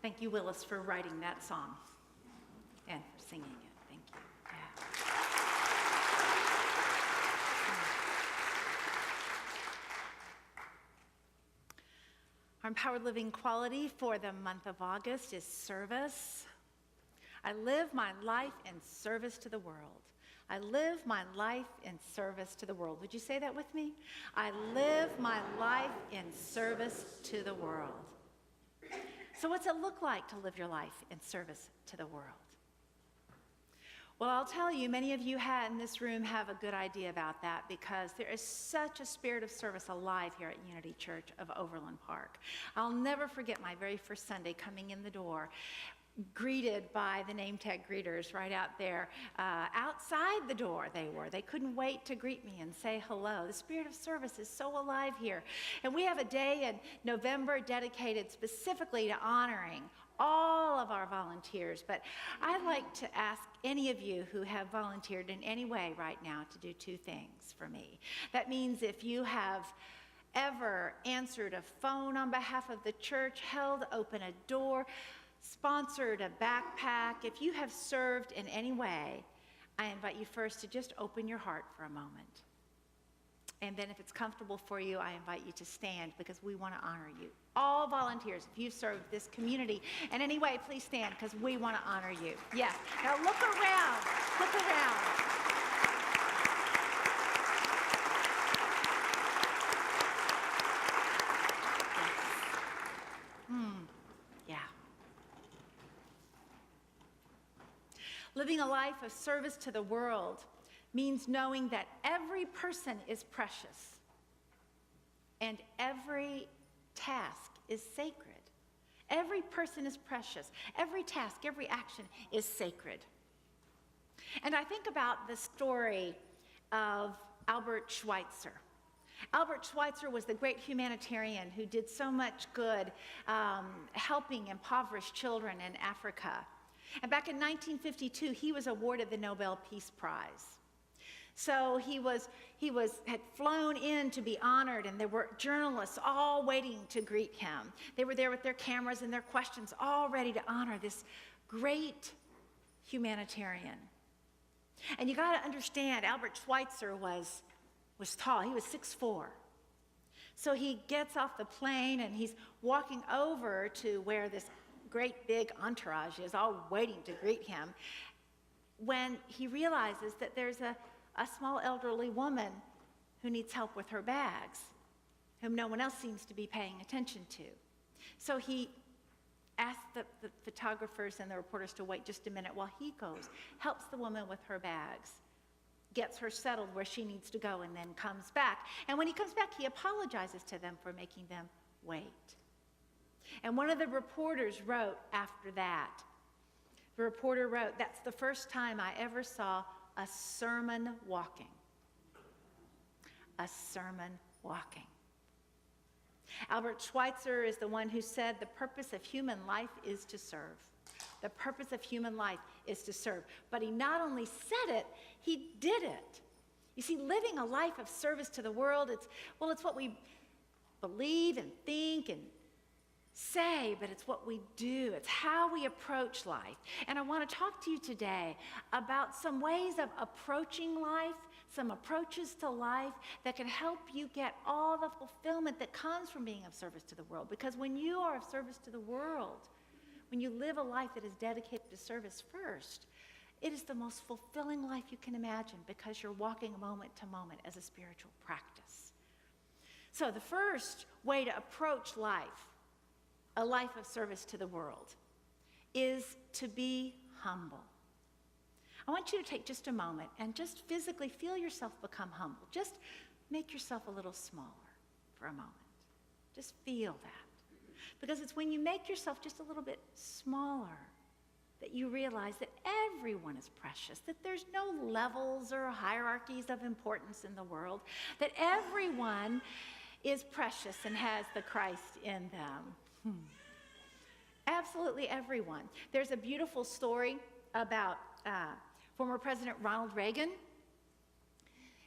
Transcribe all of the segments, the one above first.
Thank you, Willis, for writing that song and for singing it. Thank you. Yeah. Our empowered living quality for the month of August is service. I live my life in service to the world. I live my life in service to the world. Would you say that with me? I live my life in service to the world. So what's it look like to live your life in service to the world? Well, I'll tell you, many of you in this room have a good idea about that because there is such a spirit of service alive here at Unity Church of Overland Park. I'll never forget my very first Sunday coming in the door, greeted by the name tag greeters right out there. Outside the door they were. They couldn't wait to greet me and say hello. The spirit of service is so alive here. And we have a day in November dedicated specifically to honoring all of our volunteers. But I'd like to ask any of you who have volunteered in any way right now to do two things for me. That means if you have ever answered a phone on behalf of the church, held open a door, sponsored a backpack, if you have served in any way, I invite you first to just open your heart for a moment. And then if it's comfortable for you, I invite you to stand because we want to honor you. All volunteers, if you've served this community in any way, please stand because we want to honor you. Yes. Now look around. Look around. Yeah. Living a life of service to the world means knowing that every person is precious and every task is sacred. Every person is precious. Every task, every action is sacred. And I think about the story of Albert Schweitzer. Albert Schweitzer was the great humanitarian who did so much good helping impoverished children in Africa. And back in 1952, he was awarded the Nobel Peace Prize. So he had flown in to be honored, and there were journalists all waiting to greet him. They were there with their cameras and their questions, all ready to honor this great humanitarian. And you got to understand, Albert Schweitzer was tall. He was 6'4". So he gets off the plane, and he's walking over to where this great big entourage is, all waiting to greet him, when he realizes that there's a small elderly woman who needs help with her bags, whom no one else seems to be paying attention to. So he asks the photographers and the reporters to wait just a minute while he goes, helps the woman with her bags, gets her settled where she needs to go, and then comes back. And when he comes back, he apologizes to them for making them wait. And one of the reporters wrote after that, the reporter wrote, "That's the first time I ever saw a sermon walking." A sermon walking. Albert Schweitzer is the one who said the purpose of human life is to serve. The purpose of human life is to serve. But he not only said it, he did it. You see, living a life of service to the world, it's what we believe and think and say, but it's what we do. It's how we approach life. And I want to talk to you today about some ways of approaching life, some approaches to life that can help you get all the fulfillment that comes from being of service to the world. Because when you are of service to the world, when you live a life that is dedicated to service first, it is the most fulfilling life you can imagine because you're walking moment to moment as a spiritual practice. So the first way to approach life, a life of service to the world, is to be humble. I want you to take just a moment and just physically feel yourself become humble. Just make yourself a little smaller for a moment. Just feel that. Because it's when you make yourself just a little bit smaller that you realize that everyone is precious, that there's no levels or hierarchies of importance in the world, that everyone is precious and has the Christ in them. Absolutely everyone. There's a beautiful story about former President Ronald Reagan.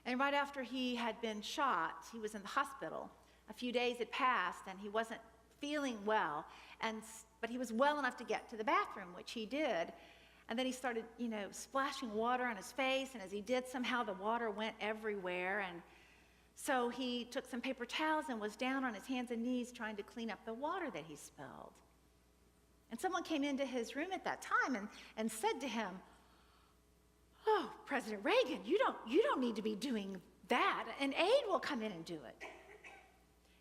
And right after he had been shot, he was in the hospital. A few days had passed and he wasn't feeling well, but he was well enough to get to the bathroom, which he did. And then he started, splashing water on his face, and as he did, somehow the water went everywhere. And so he took some paper towels and was down on his hands and knees trying to clean up the water that he spilled. And someone came into his room at that time and said to him, "Oh, President Reagan, you don't need to be doing that. An aide will come in and do it."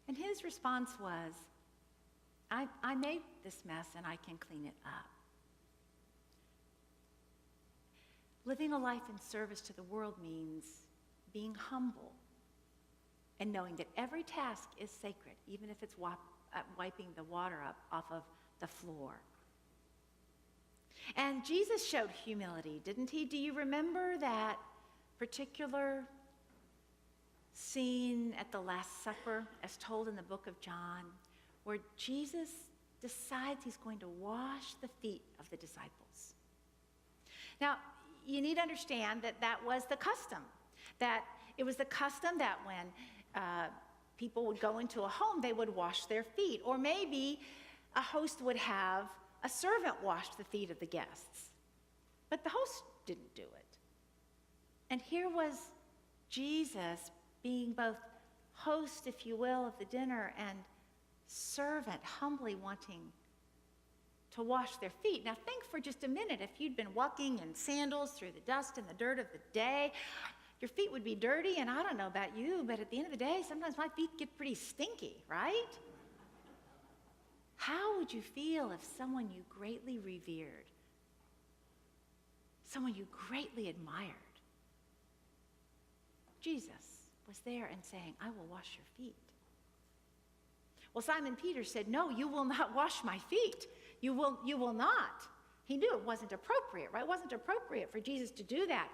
And his response was, I made this mess and I can clean it up. Living a life in service to the world means being humble and knowing that every task is sacred, even if it's wiping the water up off of the floor. And Jesus showed humility, didn't he? Do you remember that particular scene at the Last Supper, as told in the book of John, where Jesus decides he's going to wash the feet of the disciples? Now, you need to understand that was the custom. That it was the custom that when people would go into a home, they would wash their feet. Or maybe a host would have a servant wash the feet of the guests. But the host didn't do it. And here was Jesus being both host, if you will, of the dinner and servant, humbly wanting to wash their feet. Now think for just a minute, if you'd been walking in sandals through the dust and the dirt of the day, your feet would be dirty, and I don't know about you, but at the end of the day, sometimes my feet get pretty stinky, right? How would you feel if someone you greatly revered, someone you greatly admired, Jesus was there and saying, "I will wash your feet"? Well, Simon Peter said, "No, you will not wash my feet. You will not." He knew it wasn't appropriate, right? It wasn't appropriate for Jesus to do that.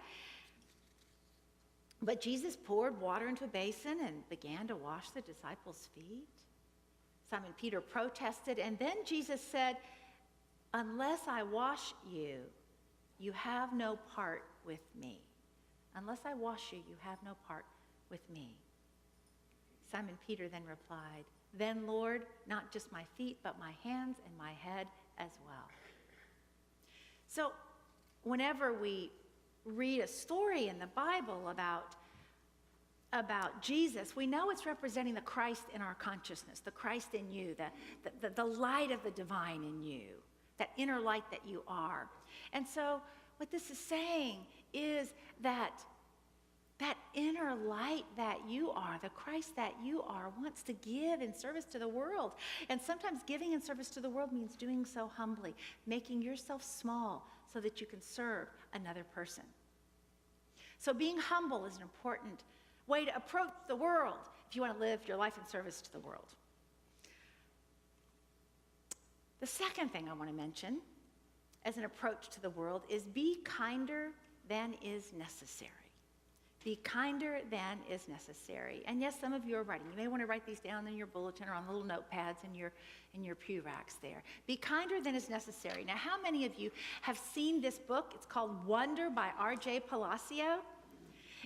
But Jesus poured water into a basin and began to wash the disciples' feet. Simon Peter protested, and then Jesus said, "Unless I wash you, you have no part with me. Unless I wash you, you have no part with me." Simon Peter then replied, "Then, Lord, not just my feet, but my hands and my head as well." So whenever we read a story in the Bible about Jesus, we know it's representing the Christ in our consciousness, the Christ in you, the light of the divine in you, that inner light that you are. And so what this is saying is that inner light that you are, the Christ that you are, wants to give in service to the world. And sometimes giving in service to the world means doing so humbly, making yourself small so that you can serve another person. So being humble is an important way to approach the world if you want to live your life in service to the world. The second thing I want to mention as an approach to the world is be kinder than is necessary. Be kinder than is necessary. And yes, some of you are writing. You may want to write these down in your bulletin or on little notepads in your pew racks there. Be kinder than is necessary. Now, how many of you have seen this book? It's called Wonder by R.J. Palacio.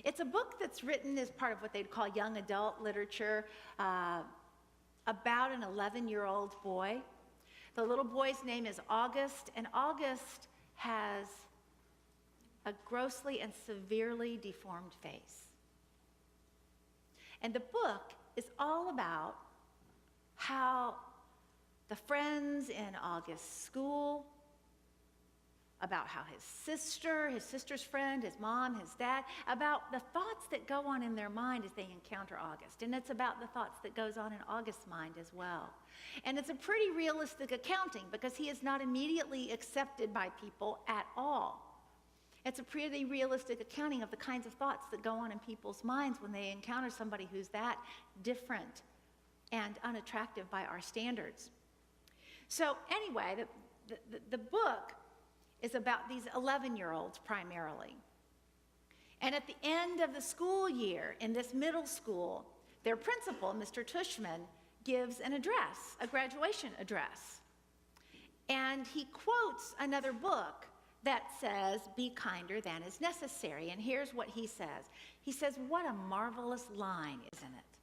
It's a book that's written as part of what they'd call young adult literature about an 11-year-old boy. The little boy's name is August, and August has a grossly and severely deformed face. And the book is all about how the friends in August's school, about how his sister's friend, his mom, his dad, about the thoughts that go on in their mind as they encounter August. And it's about the thoughts that goes on in August's mind as well. And it's a pretty realistic accounting because he is not immediately accepted by people at all. It's a pretty realistic accounting of the kinds of thoughts that go on in people's minds when they encounter somebody who's that different and unattractive by our standards. So anyway, the book is about these 11-year-olds primarily. And at the end of the school year in this middle school, their principal, Mr. Tushman, gives an address, a graduation address. And he quotes another book that says, "Be kinder than is necessary." And here's what he says. He says, "What a marvelous line, isn't it?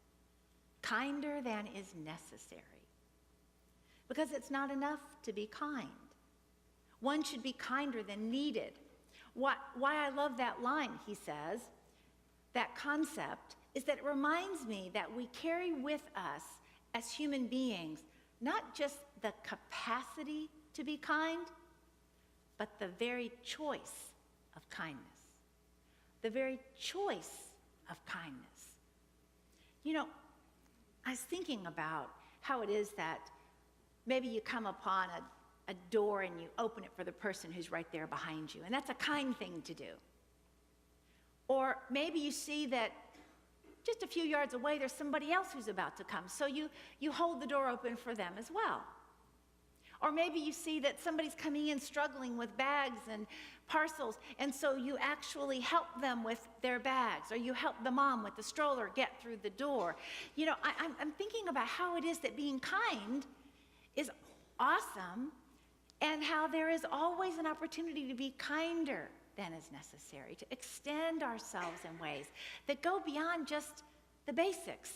Kinder than is necessary." because it's not enough to be kind. One should be kinder than needed. Why I love that line, he says, that concept, is that it reminds me that we carry with us as human beings not just the capacity to be kind, but the very choice of kindness. The very choice of kindness. You know, I was thinking about how it is that maybe you come upon a door and you open it for the person who's right there behind you, and that's a kind thing to do. Or maybe you see that just a few yards away there's somebody else who's about to come, so you hold the door open for them as well. Or maybe you see that somebody's coming in struggling with bags and parcels, and so you actually help them with their bags, or you help the mom with the stroller get through the door. You know, I'm thinking about how it is that being kind is awesome, and how there is always an opportunity to be kinder than is necessary, to extend ourselves in ways that go beyond just the basics.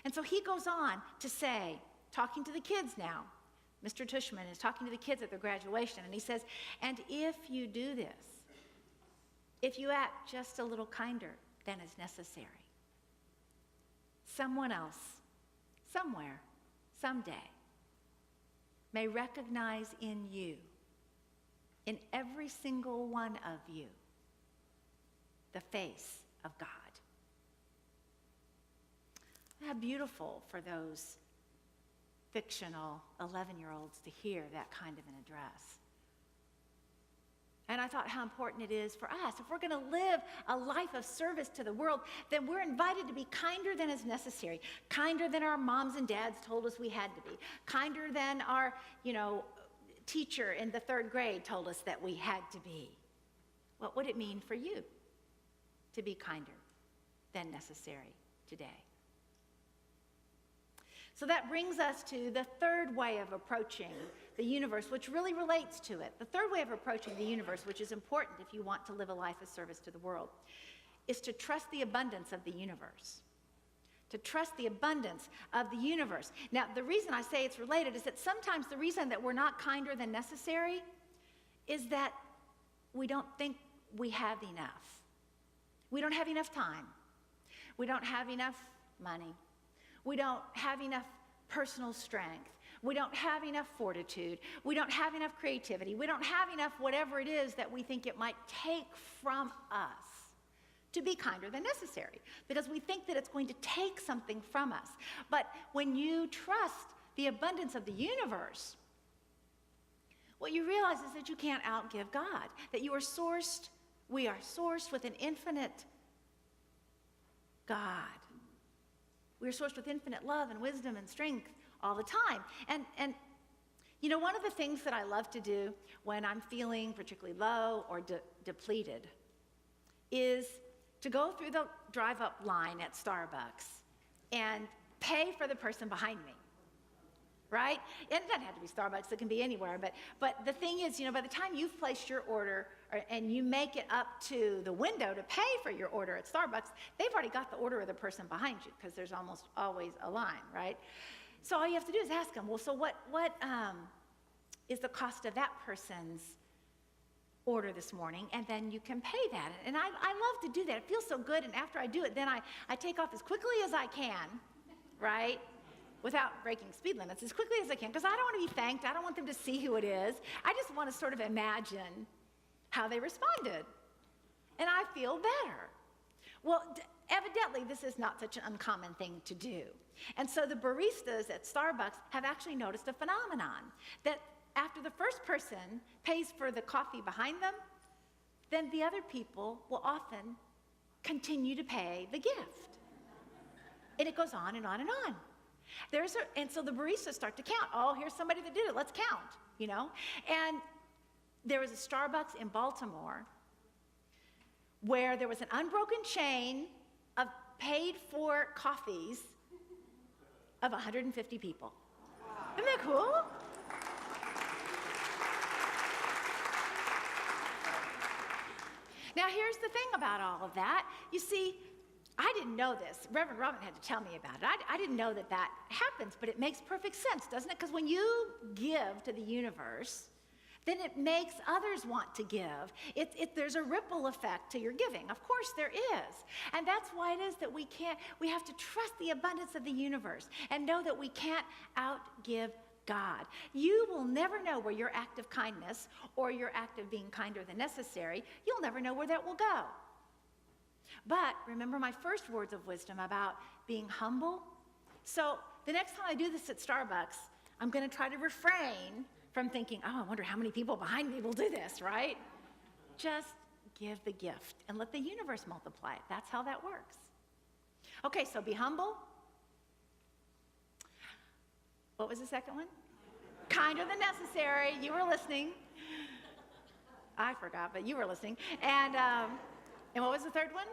And so he goes on to say, talking to the kids now, Mr. Tushman is talking to the kids at their graduation, and he says, and if you do this, if you act just a little kinder than is necessary, someone else, somewhere, someday, may recognize in you, in every single one of you, the face of God. How beautiful for those fictional 11-year-olds to hear that kind of an address. And I thought how important it is for us. If we're going to live a life of service to the world, then we're invited to be kinder than is necessary, kinder than our moms and dads told us we had to be, kinder than our, teacher in the 3rd grade told us that we had to be. What would it mean for you to be kinder than necessary today? So that brings us to the 3rd way of approaching the universe, which really relates to it. The 3rd way of approaching the universe, which is important if you want to live a life of service to the world, is to trust the abundance of the universe. To trust the abundance of the universe. Now, the reason I say it's related is that sometimes the reason that we're not kinder than necessary is that we don't think we have enough. We don't have enough time. We don't have enough money. We don't have enough personal strength. We don't have enough fortitude. We don't have enough creativity. We don't have enough whatever it is that we think it might take from us to be kinder than necessary, because we think that it's going to take something from us. But when you trust the abundance of the universe, what you realize is that you can't outgive God, that we are sourced with an infinite God. We are sourced with infinite love and wisdom and strength all the time. And one of the things that I love to do when I'm feeling particularly low or depleted is to go through the drive-up line at Starbucks and pay for the person behind me, right? It doesn't have to be Starbucks, it can be anywhere, but the thing is, by the time you've placed your order and you make it up to the window to pay for your order at Starbucks, they've already got the order of the person behind you, because there's almost always a line, right? So all you have to do is ask them, well, so what is the cost of that person's order this morning, and then you can pay that. And I love to do that. It feels so good, and after I do it, then I take off as quickly as I can, right? Without breaking speed limits, as quickly as I can, because I don't want to be thanked. I don't want them to see who it is. I just want to sort of imagine how they responded, and I feel better. Well, evidently, this is not such an uncommon thing to do. And so the baristas at Starbucks have actually noticed a phenomenon, that after the first person pays for the coffee behind them, then the other people will often continue to pay the gift. And it goes on and on and on. And so the baristas start to count. Oh, here's somebody that did it. Let's count, And there was a Starbucks in Baltimore where there was an unbroken chain of paid-for coffees of 150 people. Isn't that cool? Now, here's the thing about all of that. You see, I didn't know this. Reverend Robin had to tell me about it. I didn't know that that happens, but it makes perfect sense, doesn't it? Because when you give to the universe, then it makes others want to give. There's a ripple effect to your giving. Of course there is. And that's why it is that we have to trust the abundance of the universe and know that we can't outgive God. You will never know where your act of kindness or your act of being kinder than necessary, you'll never know where that will go. But remember my first words of wisdom about being humble? So the next time I do this at Starbucks, I'm going to try to refrain from thinking, oh, I wonder how many people behind me will do this, right? Just give the gift and let the universe multiply it. That's how that works. Okay, so be humble. What was the second one? Kinder than necessary. You were listening. I forgot, but you were listening. And what was the third one?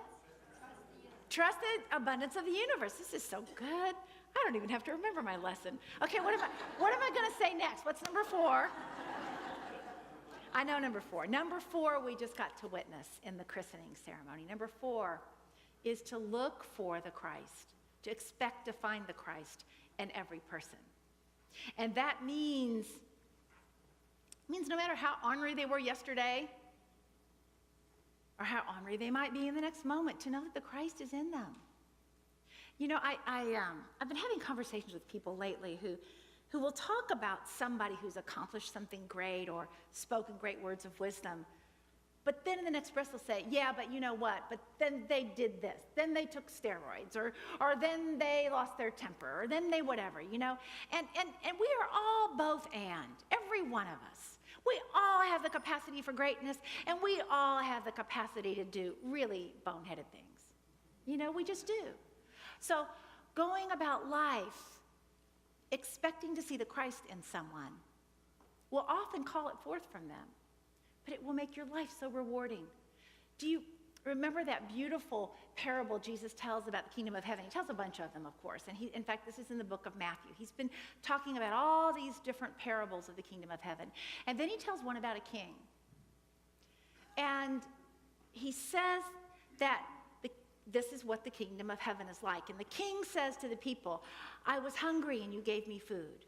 Trust the abundance of the universe. This is so good. I don't even have to remember my lesson. Okay, what am I going to say next? What's number 4? I know number 4. Number 4 we just got to witness in the christening ceremony. Number 4 is to look for the Christ, to expect to find the Christ in every person. And that means no matter how ornery they were yesterday, or how ornery they might be in the next moment, to know that the Christ is in them. You know, I've been having conversations with people lately who will talk about somebody who's accomplished something great or spoken great words of wisdom, but then in the next breath they'll say, yeah, but you know what, but then they did this, then they took steroids, or then they lost their temper, or then they whatever, you know? And we are all both and, every one of us. We all have the capacity for greatness, and we all have the capacity to do really boneheaded things. You know, we just do. So going about life, expecting to see the Christ in someone, will often call it forth from them, but it will make your life so rewarding. Do you remember that beautiful parable Jesus tells about the kingdom of heaven? He tells a bunch of them, of course, and in fact, this is in the book of Matthew. He's been talking about all these different parables of the kingdom of heaven, and then he tells one about a king. And he says that this is what the kingdom of heaven is like. And the king says to the people, I was hungry and you gave me food.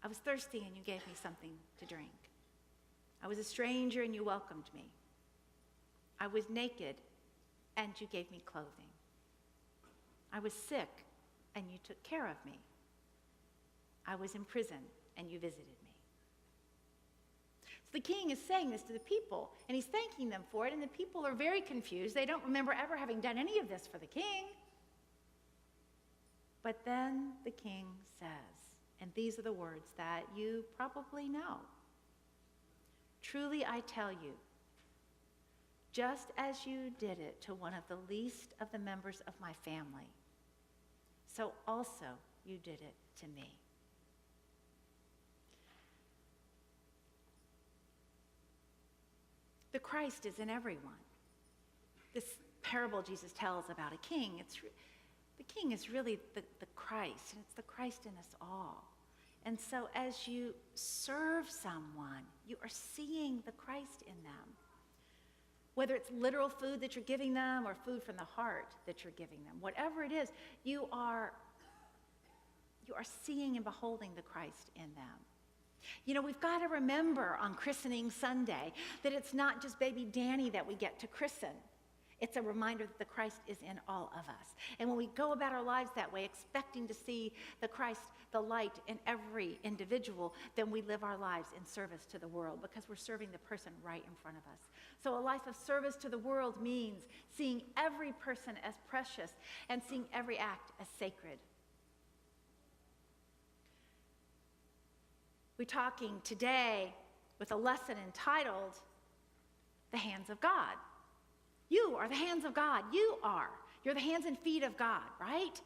I was thirsty and you gave me something to drink. I was a stranger and you welcomed me. I was naked and you gave me clothing. I was sick and you took care of me. I was in prison and you visited me. So the king is saying this to the people, and he's thanking them for it, and the people are very confused. They don't remember ever having done any of this for the king. But then the king says, and these are the words that you probably know, truly I tell you, just as you did it to one of the least of the members of my family, so also you did it to me. The Christ is in everyone. This parable Jesus tells about a king, the king is really the Christ, and it's the Christ in us all. And so as you serve someone, you are seeing the Christ in them. Whether it's literal food that you're giving them or food from the heart that you're giving them, whatever it is, you are seeing and beholding the Christ in them. You know, we've got to remember on Christening Sunday that it's not just baby Danny that we get to christen. It's a reminder that the Christ is in all of us. And when we go about our lives that way, expecting to see the Christ, the light in every individual, then we live our lives in service to the world because we're serving the person right in front of us. So a life of service to the world means seeing every person as precious and seeing every act as sacred. We're talking today with a lesson entitled, The Hands of God. You are the hands of God. You're the hands and feet of God, right?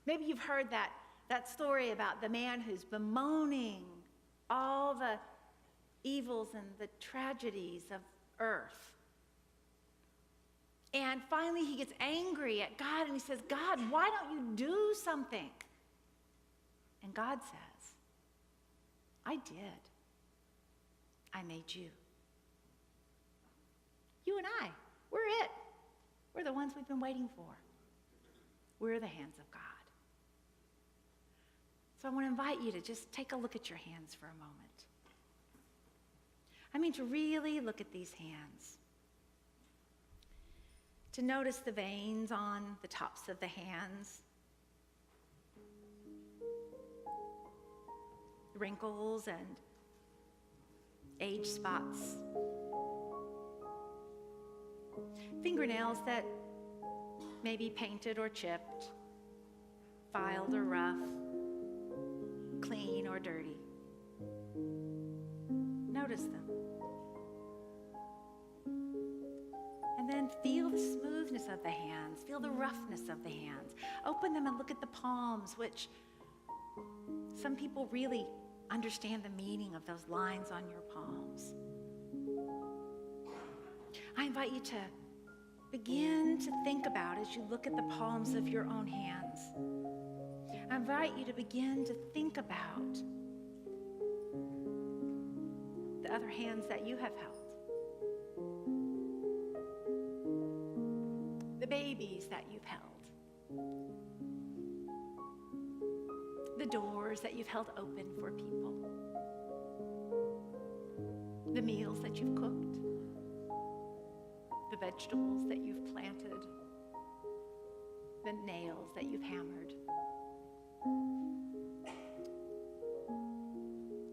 Maybe you've heard that story about the man who's bemoaning all the evils and the tragedies of earth. And finally he gets angry at God and he says, God, why don't you do something? And God says, I did. I made you. You and I, we're it. We're the ones we've been waiting for. We're the hands of God. So I want to invite you to just take a look at your hands for a moment. I mean, to really look at these hands. To notice the veins on the tops of the hands. Wrinkles and age spots. Fingernails that may be painted or chipped, filed or rough, clean or dirty. Notice them. And then feel the smoothness of the hands, feel the roughness of the hands. Open them and look at the palms, which some people really understand the meaning of those lines on your palms. I invite you to begin to think about, as you look at the palms of your own hands, I invite you to begin to think about the other hands that you have held. The babies that you've held. The doors that you've held open for people. The meals that you've cooked. The vegetables that you've planted. The nails that you've hammered.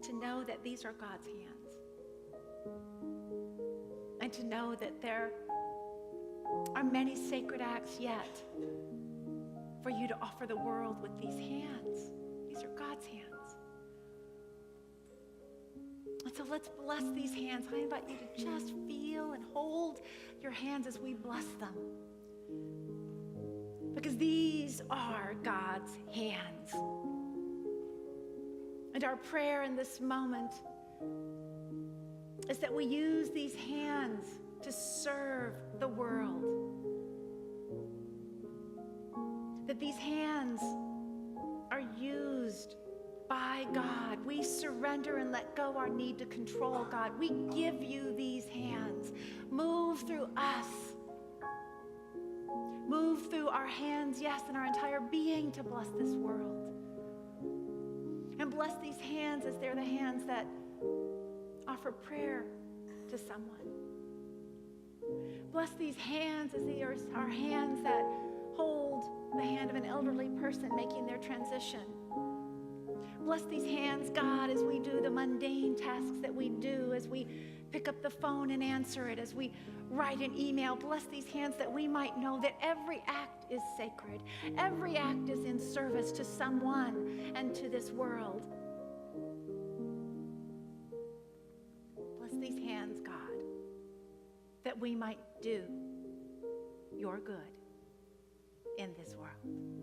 To know that these are God's hands. And to know that there are many sacred acts yet for you to offer the world with these hands. These are God's hands. And so let's bless these hands. I invite you to just feel and hold your hands as we bless them. Because these are God's hands. And our prayer in this moment is that we use these hands to serve the world. That these hands are used by God. We surrender and let go our need to control God. We give you these hands. Move through us. Move through our hands, yes, and our entire being to bless this world. And bless these hands as they're the hands that offer prayer to someone. Bless these hands as they are our hands that hold the hand of an elderly person making their transition. Bless these hands, God, as we do the mundane tasks that we do, as we pick up the phone and answer it, as we write an email. Bless these hands that we might know that every act is sacred. Every act is in service to someone and to this world. Bless these hands, God, that we might do your good in this world.